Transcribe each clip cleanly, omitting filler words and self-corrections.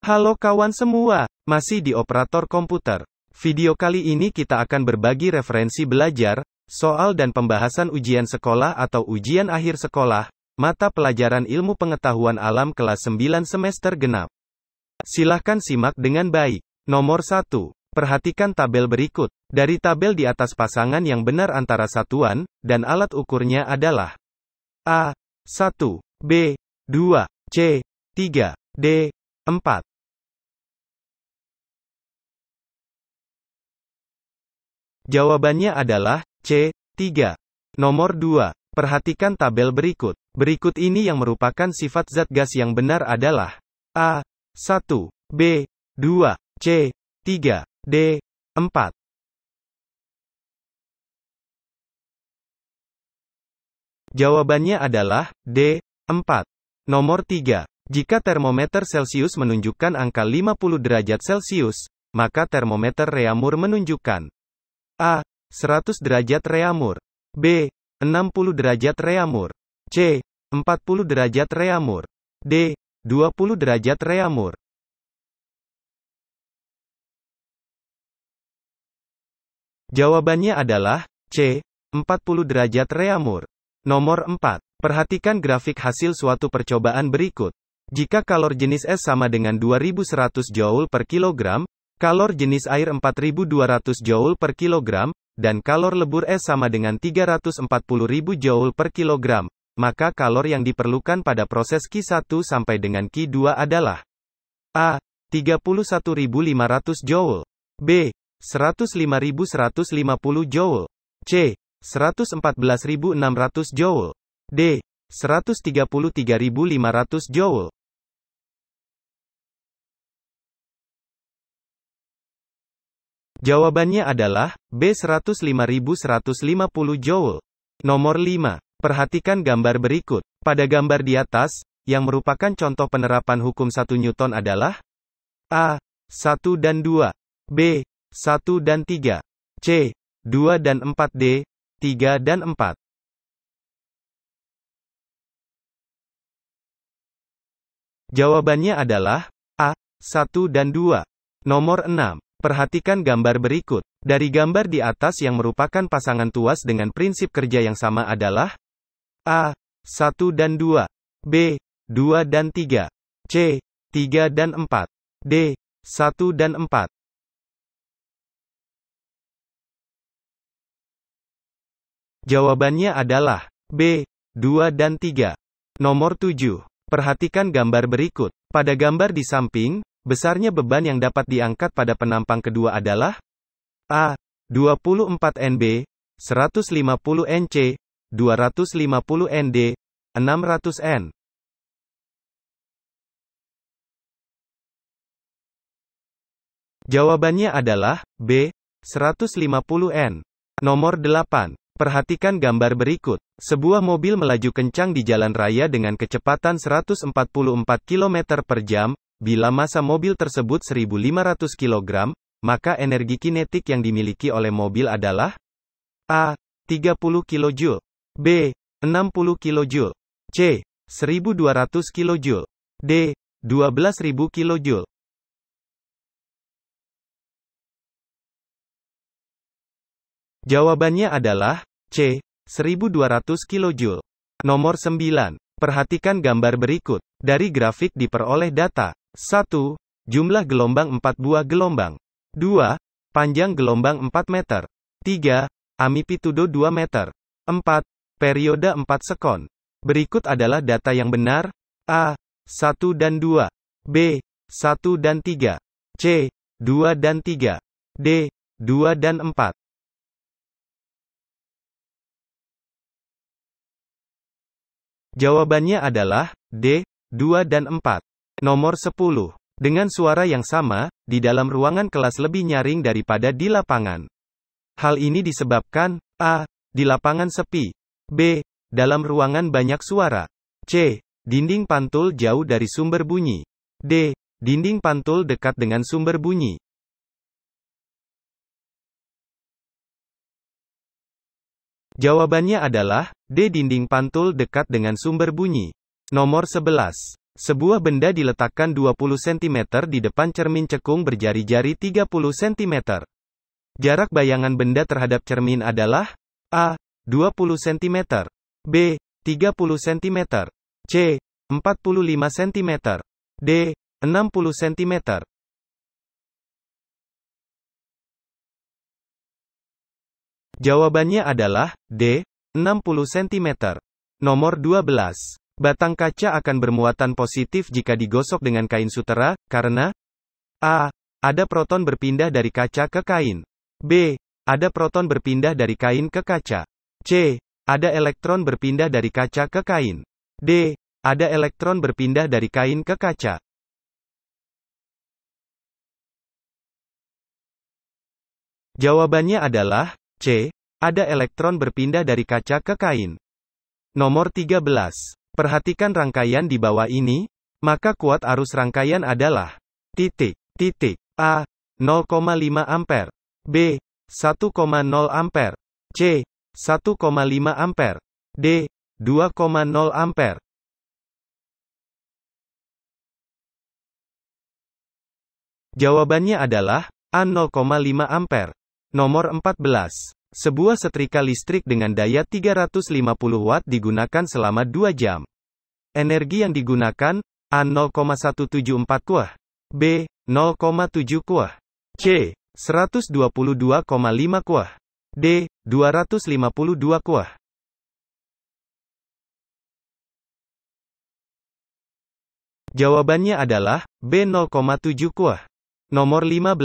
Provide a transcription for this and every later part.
Halo kawan semua, masih di Operator Komputer. Video kali ini kita akan berbagi referensi belajar, soal dan pembahasan ujian sekolah atau ujian akhir sekolah, mata pelajaran ilmu pengetahuan alam kelas 9 semester genap. Silahkan simak dengan baik. Nomor 1. Perhatikan tabel berikut. Dari tabel di atas pasangan yang benar antara satuan, dan alat ukurnya adalah A. 1, B. 2, C. 3, D. 4. Jawabannya adalah C. 3. Nomor 2. Perhatikan tabel berikut. Berikut ini yang merupakan sifat zat gas yang benar adalah A. 1, B. 2, C. 3, D. 4. Jawabannya adalah D. 4. Nomor 3. Jika termometer Celcius menunjukkan angka 50 derajat Celcius, maka termometer reamur menunjukkan A. 100 derajat reamur, B. 60 derajat reamur, C. 40 derajat reamur, D. 20 derajat reamur. Jawabannya adalah C. 40 derajat reamur. Nomor 4. Perhatikan grafik hasil suatu percobaan berikut. Jika kalor jenis es sama dengan 2100 Joule per kilogram, kalor jenis air 4200 Joule per kilogram, dan kalor lebur es sama dengan 340.000 Joule per kilogram, maka kalor yang diperlukan pada proses Q1 sampai dengan Q2 adalah A. 31.500 Joule, B. 105.150 Joule, C. 114.600 Joule, D. 133.500 Joule. Jawabannya adalah B. 105.150 Joule. Nomor 5. Perhatikan gambar berikut. Pada gambar di atas, yang merupakan contoh penerapan hukum 1 Newton adalah A. 1 dan 2, B. 1 dan 3, C. 2 dan 4, D. 3 dan 4. Jawabannya adalah A. 1 dan 2. Nomor 6. Perhatikan gambar berikut. Dari gambar di atas yang merupakan pasangan tuas dengan prinsip kerja yang sama adalah A. 1 dan 2, B. 2 dan 3, C. 3 dan 4, D. 1 dan 4. Jawabannya adalah B. 2 dan 3. Nomor 7. Perhatikan gambar berikut. Pada gambar di samping, besarnya beban yang dapat diangkat pada penampang kedua adalah A. 24 Nb, 150 Nc, 250 Nd, 600 N. Jawabannya adalah B. 150 N. Nomor 8. Perhatikan gambar berikut. Sebuah mobil melaju kencang di jalan raya dengan kecepatan 144 km per jam. Bila massa mobil tersebut 1500 kg, maka energi kinetik yang dimiliki oleh mobil adalah A. 30 kJ, B. 60 kJ, C. 1200 kJ, D. 12.000 kJ. Jawabannya adalah C. 1200 kJ. Nomor 9. Perhatikan gambar berikut. Dari grafik diperoleh data 1. Jumlah gelombang 4 buah gelombang. 2. Panjang gelombang 4 meter. 3. Amplitudo 2 meter. 4. Periode 4 sekon. Berikut adalah data yang benar. A. 1 dan 2. B. 1 dan 3. C. 2 dan 3. D. 2 dan 4. Jawabannya adalah D. 2 dan 4. Nomor 10. Dengan suara yang sama, di dalam ruangan kelas lebih nyaring daripada di lapangan. Hal ini disebabkan A. Di lapangan sepi, B. Dalam ruangan banyak suara, C. Dinding pantul jauh dari sumber bunyi, D. Dinding pantul dekat dengan sumber bunyi. Jawabannya adalah D. Dinding pantul dekat dengan sumber bunyi. Nomor 11. Sebuah benda diletakkan 20 cm di depan cermin cekung berjari-jari 30 cm. Jarak bayangan benda terhadap cermin adalah A. 20 cm, B. 30 cm, C. 45 cm, D. 60 cm. Jawabannya adalah D. 60 cm. Nomor 12. Batang kaca akan bermuatan positif jika digosok dengan kain sutera, karena A. Ada proton berpindah dari kaca ke kain. B. Ada proton berpindah dari kain ke kaca. C. Ada elektron berpindah dari kaca ke kain. D. Ada elektron berpindah dari kain ke kaca. Jawabannya adalah C. Ada elektron berpindah dari kaca ke kain. Nomor 13. Perhatikan rangkaian di bawah ini, maka kuat arus rangkaian adalah A. 0,5 ampere, B. 1,0 ampere, C. 1,5 ampere, D. 2,0 ampere. Jawabannya adalah A. 0,5 ampere. Nomor 14. Sebuah setrika listrik dengan daya 350 watt digunakan selama 2 jam. Energi yang digunakan, A. 0,174 kuah, B. 0,7 kuah, C. 122,5 kuah, D. 252 kuah. Jawabannya adalah B. 0,7 kuah. Nomor 15.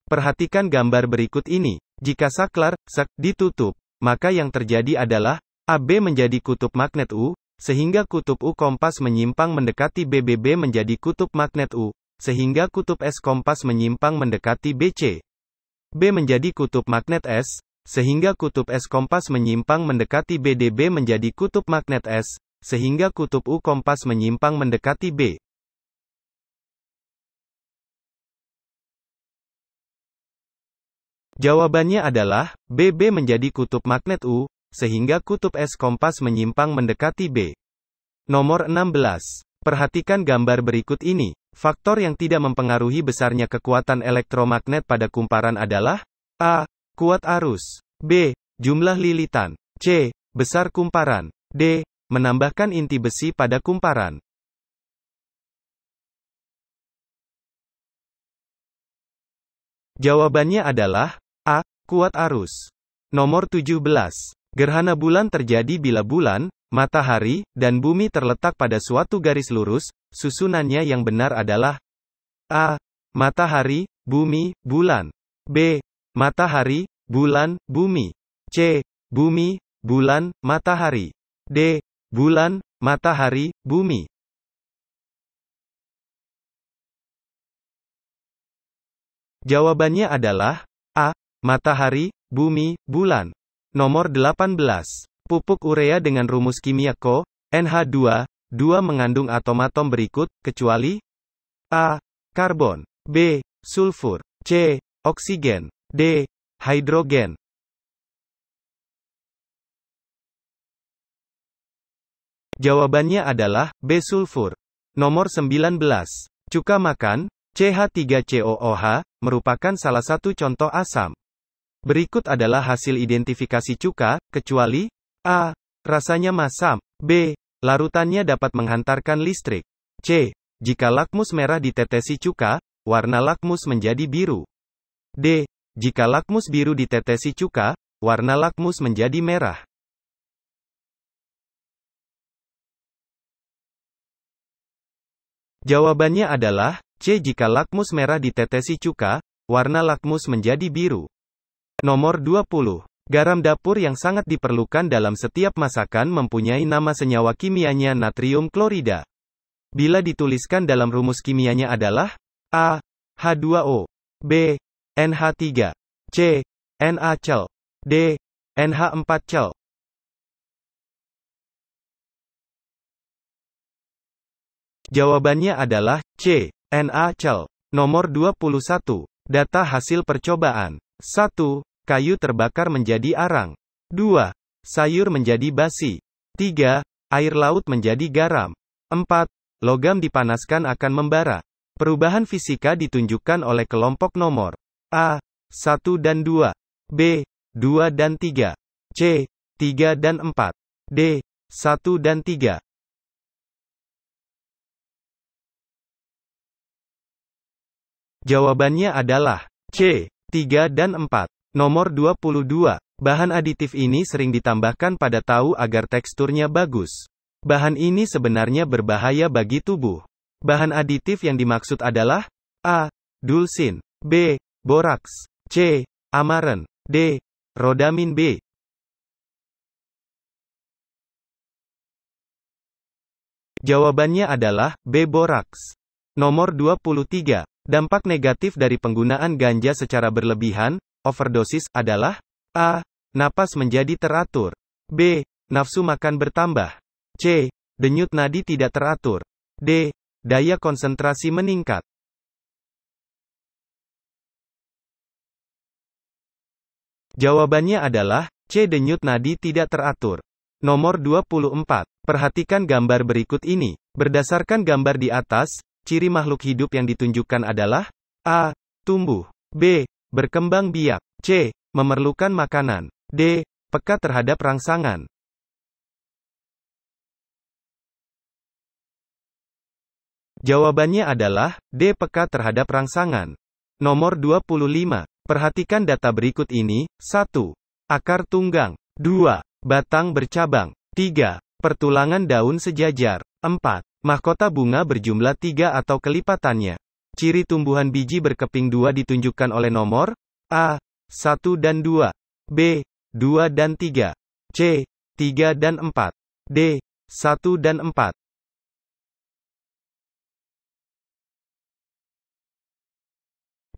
Perhatikan gambar berikut ini. Jika saklar, ditutup, maka yang terjadi adalah, AB menjadi kutub magnet U, sehingga kutub U kompas menyimpang mendekati BBB menjadi kutub magnet U, sehingga kutub S kompas menyimpang mendekati BC. B menjadi kutub magnet S, sehingga kutub S kompas menyimpang mendekati BDB menjadi kutub magnet S, sehingga kutub U kompas menyimpang mendekati B. Jawabannya adalah, BB menjadi kutub magnet U, sehingga kutub S kompas menyimpang mendekati B. Nomor 16. Perhatikan gambar berikut ini. Faktor yang tidak mempengaruhi besarnya kekuatan elektromagnet pada kumparan adalah A. Kuat arus, B. Jumlah lilitan, C. Besar kumparan, D. Menambahkan inti besi pada kumparan. Jawabannya adalah A. Kuat arus. Nomor 17. Gerhana bulan terjadi bila bulan, matahari, dan bumi terletak pada suatu garis lurus. Susunannya yang benar adalah A. Matahari, bumi, bulan, B. Matahari, bulan, bumi, C. Bumi, bulan, matahari, D. Bulan, matahari, bumi. Jawabannya adalah A. Matahari, bumi, bulan. Nomor 18. Pupuk urea dengan rumus kimia Co. NH2, 2 mengandung atom-atom berikut, kecuali A. Karbon, B. Sulfur, C. Oksigen, D. Hidrogen. Jawabannya adalah B. Sulfur. Nomor 19. Cuka makan, CH3COOH, merupakan salah satu contoh asam. Berikut adalah hasil identifikasi cuka, kecuali A. Rasanya masam, B. Larutannya dapat menghantarkan listrik, C. Jika lakmus merah ditetesi cuka, warna lakmus menjadi biru, D. Jika lakmus biru ditetesi cuka, warna lakmus menjadi merah. Jawabannya adalah C. Jika lakmus merah ditetesi cuka, warna lakmus menjadi biru. Nomor 20. Garam dapur yang sangat diperlukan dalam setiap masakan mempunyai nama senyawa kimianya natrium klorida. Bila dituliskan dalam rumus kimianya adalah A. H2O, B. NH3, C. NaCl, D. NH4Cl. Jawabannya adalah C. NaCl. Nomor 21. Data hasil percobaan. 1. Kayu terbakar menjadi arang. 2. Sayur menjadi basi. 3. Air laut menjadi garam. 4. logam dipanaskan akan membara. Perubahan fisika ditunjukkan oleh kelompok nomor A, 1 dan 2, B, 2 dan 3, C, 3 dan 4, D, 1 dan 3. Jawabannya adalah C, 3 dan 4. Nomor 22. Bahan aditif ini sering ditambahkan pada tahu agar teksturnya bagus. Bahan ini sebenarnya berbahaya bagi tubuh. Bahan aditif yang dimaksud adalah A. Dulsin, B. Boraks, C. Amaren, D. Rodamin B. Jawabannya adalah B. Boraks. Nomor 23. Dampak negatif dari penggunaan ganja secara berlebihan, overdosis, adalah A. Napas menjadi teratur, B. Nafsu makan bertambah, C. Denyut nadi tidak teratur, D. Daya konsentrasi meningkat. Jawabannya adalah C. Denyut nadi tidak teratur. Nomor 24. Perhatikan gambar berikut ini. Berdasarkan gambar di atas, ciri makhluk hidup yang ditunjukkan adalah A. Tumbuh, B. Berkembang biak, C. Memerlukan makanan, D. Peka terhadap rangsangan. Jawabannya adalah D. Peka terhadap rangsangan. Nomor 25. Perhatikan data berikut ini. 1. Akar tunggang, 2. Batang bercabang, 3. Pertulangan daun sejajar, 4. Mahkota bunga berjumlah 3 atau kelipatannya. Ciri tumbuhan biji berkeping 2 ditunjukkan oleh nomor A. 1 dan 2, B. 2 dan 3, C. 3 dan 4, D. 1 dan 4.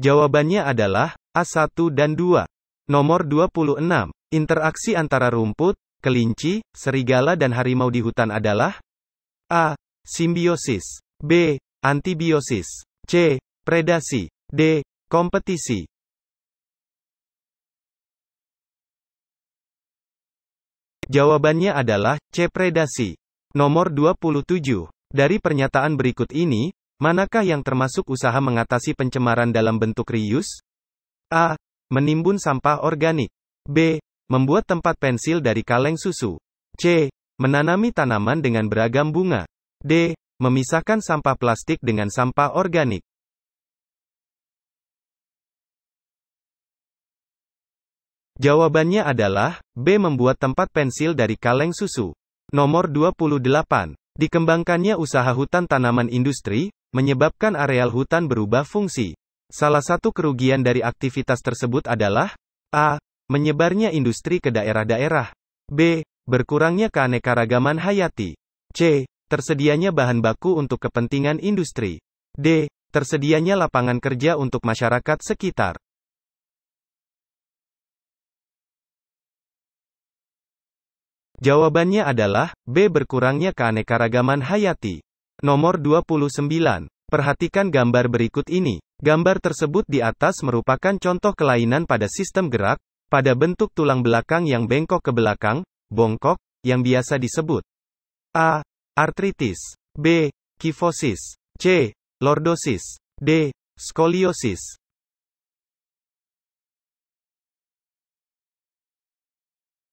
Jawabannya adalah A1 dan 2. Nomor 26. Interaksi antara rumput, kelinci, serigala dan harimau di hutan adalah A. Simbiosis, B. Antibiosis, C. Predasi, D. Kompetisi. Jawabannya adalah C. Predasi. Nomor 27. Dari pernyataan berikut ini, manakah yang termasuk usaha mengatasi pencemaran dalam bentuk reuse? A. Menimbun sampah organik, B. Membuat tempat pensil dari kaleng susu, C. Menanami tanaman dengan beragam bunga, D. Memisahkan sampah plastik dengan sampah organik. Jawabannya adalah B. Membuat tempat pensil dari kaleng susu. Nomor 28. Dikembangkannya usaha hutan tanaman industri, menyebabkan areal hutan berubah fungsi. Salah satu kerugian dari aktivitas tersebut adalah A. Menyebarnya industri ke daerah-daerah, B. Berkurangnya keanekaragaman hayati, C. Tersedianya bahan baku untuk kepentingan industri, D. Tersedianya lapangan kerja untuk masyarakat sekitar. Jawabannya adalah B. Berkurangnya keanekaragaman hayati. Nomor 29. Perhatikan gambar berikut ini. Gambar tersebut di atas merupakan contoh kelainan pada sistem gerak, pada bentuk tulang belakang yang bengkok ke belakang, bongkok, yang biasa disebut A. Artritis, B. Kifosis, C. Lordosis, D. Skoliosis.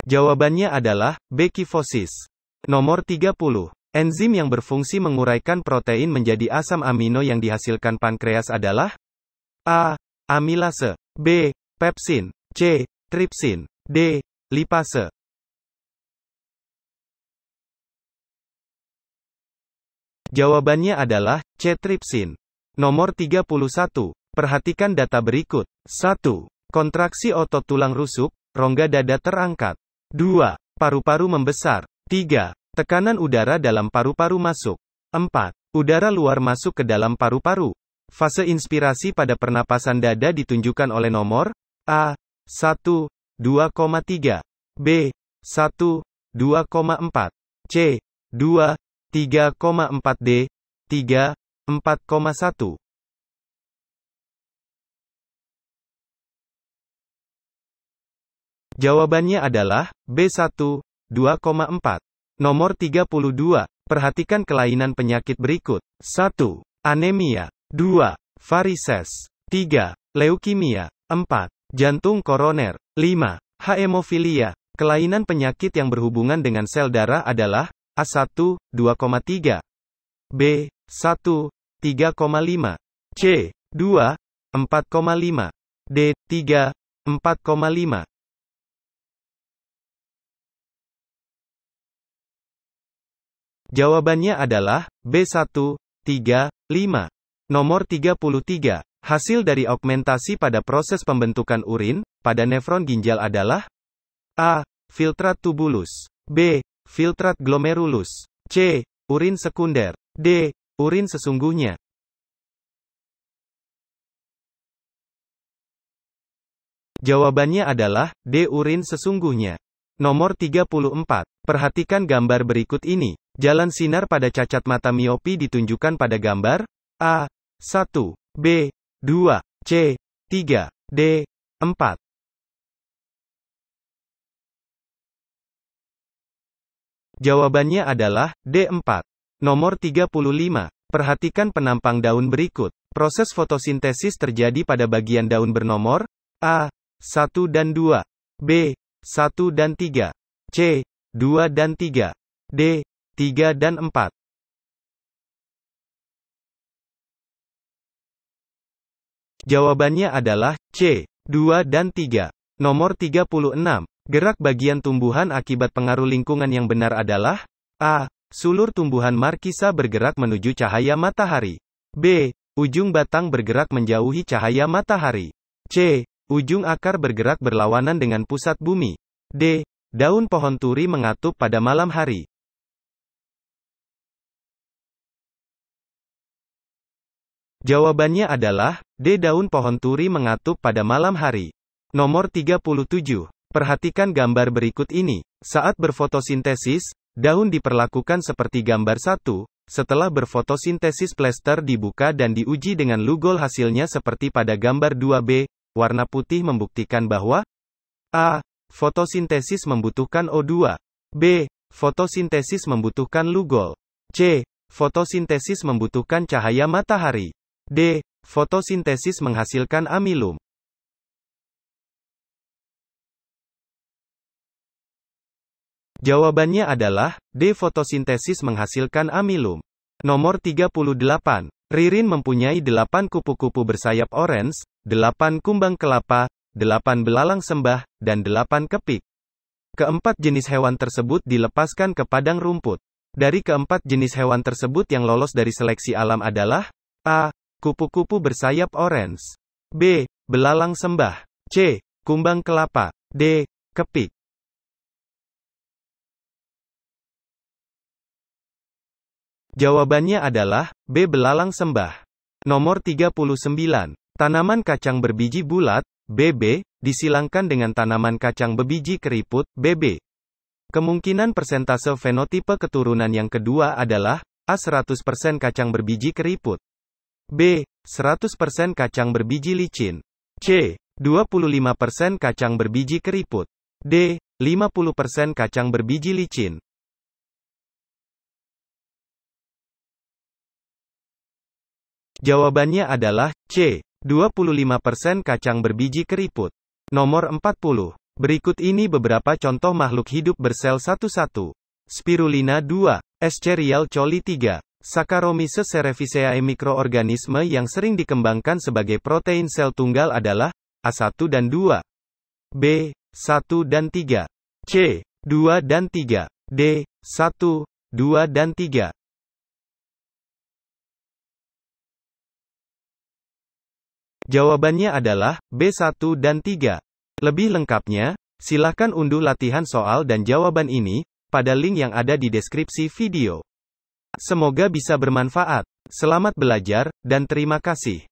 Jawabannya adalah B. Kifosis. Nomor 30. Enzim yang berfungsi menguraikan protein menjadi asam amino yang dihasilkan pankreas adalah A. Amilase, B. Pepsin, C. Tripsin, D. Lipase. Jawabannya adalah C. Tripsin. Nomor 31. Perhatikan data berikut. 1. Kontraksi otot tulang rusuk, rongga dada terangkat. 2. Paru-paru membesar. 3. Tekanan udara dalam paru-paru masuk. 4. Udara luar masuk ke dalam paru-paru. Fase inspirasi pada pernapasan dada ditunjukkan oleh nomor A. 1, 2,3, B. 1, 2,4, C. 2, 3,4, D. 3, 4,1. Jawabannya adalah B1, 2,4. Nomor 32. Perhatikan kelainan penyakit berikut. 1. Anemia. 2. Varises. 3. Leukemia. 4. Jantung koroner. 5. Hemofilia. Kelainan penyakit yang berhubungan dengan sel darah adalah A1, 2,3. B. 1, 3,5. C. 2, 4,5. D. 3, 4,5. Jawabannya adalah B1, 3, 5. Nomor 33. Hasil dari augmentasi pada proses pembentukan urin pada nefron ginjal adalah A. Filtrat tubulus. B. Filtrat glomerulus. C. Urin sekunder. D. Urin sesungguhnya. Jawabannya adalah D. Urin sesungguhnya. Nomor 34. Perhatikan gambar berikut ini. Jalan sinar pada cacat mata miopi ditunjukkan pada gambar A. 1. B. 2. C. 3. D. 4. Jawabannya adalah D4. Nomor 35. Perhatikan penampang daun berikut. Proses fotosintesis terjadi pada bagian daun bernomor A. 1 dan 2. B. 1 dan 3. C. 2 dan 3. D. 3 dan 4. Jawabannya adalah C. 2 dan 3. Nomor 36. Gerak bagian tumbuhan akibat pengaruh lingkungan yang benar adalah A. Sulur tumbuhan markisa bergerak menuju cahaya matahari. B. Ujung batang bergerak menjauhi cahaya matahari. C. Ujung akar bergerak berlawanan dengan pusat bumi. D. Daun pohon turi mengatup pada malam hari. Jawabannya adalah D. Daun pohon turi mengatup pada malam hari. Nomor 37. Perhatikan gambar berikut ini. Saat berfotosintesis, daun diperlakukan seperti gambar 1. Setelah berfotosintesis plester dibuka dan diuji dengan lugol hasilnya seperti pada gambar 2b. Warna putih membuktikan bahwa A. Fotosintesis membutuhkan O2. B. Fotosintesis membutuhkan lugol. C. Fotosintesis membutuhkan cahaya matahari. D. Fotosintesis menghasilkan amilum. Jawabannya adalah D. Fotosintesis menghasilkan amilum. Nomor 38. Ririn mempunyai 8 kupu-kupu bersayap orange, 8 kumbang kelapa, 8 belalang sembah, dan 8 kepik. Keempat jenis hewan tersebut dilepaskan ke padang rumput. Dari keempat jenis hewan tersebut yang lolos dari seleksi alam adalah A. Kupu-kupu bersayap orange. B. Belalang sembah. C. Kumbang kelapa. D. Kepik. Jawabannya adalah B. Belalang sembah. Nomor 39. Tanaman kacang berbiji bulat, BB, disilangkan dengan tanaman kacang berbiji keriput, BB. Kemungkinan persentase fenotipe keturunan yang kedua adalah A. 100% kacang berbiji keriput. B. 100% kacang berbiji licin. C. 25% kacang berbiji keriput. D. 50% kacang berbiji licin. Jawabannya adalah C. 25% kacang berbiji keriput. Nomor 40. Berikut ini beberapa contoh makhluk hidup bersel 1. Spirulina 2. Escherichia coli 3. Saccharomyces cerevisiae. Mikroorganisme yang sering dikembangkan sebagai protein sel tunggal adalah A1 dan 2. B. 1 dan 3. C. 2 dan 3. D. 1, 2 dan 3. Jawabannya adalah B1 dan 3. Lebih lengkapnya, silakan unduh latihan soal dan jawaban ini pada link yang ada di deskripsi video. Semoga bisa bermanfaat. Selamat belajar, dan terima kasih.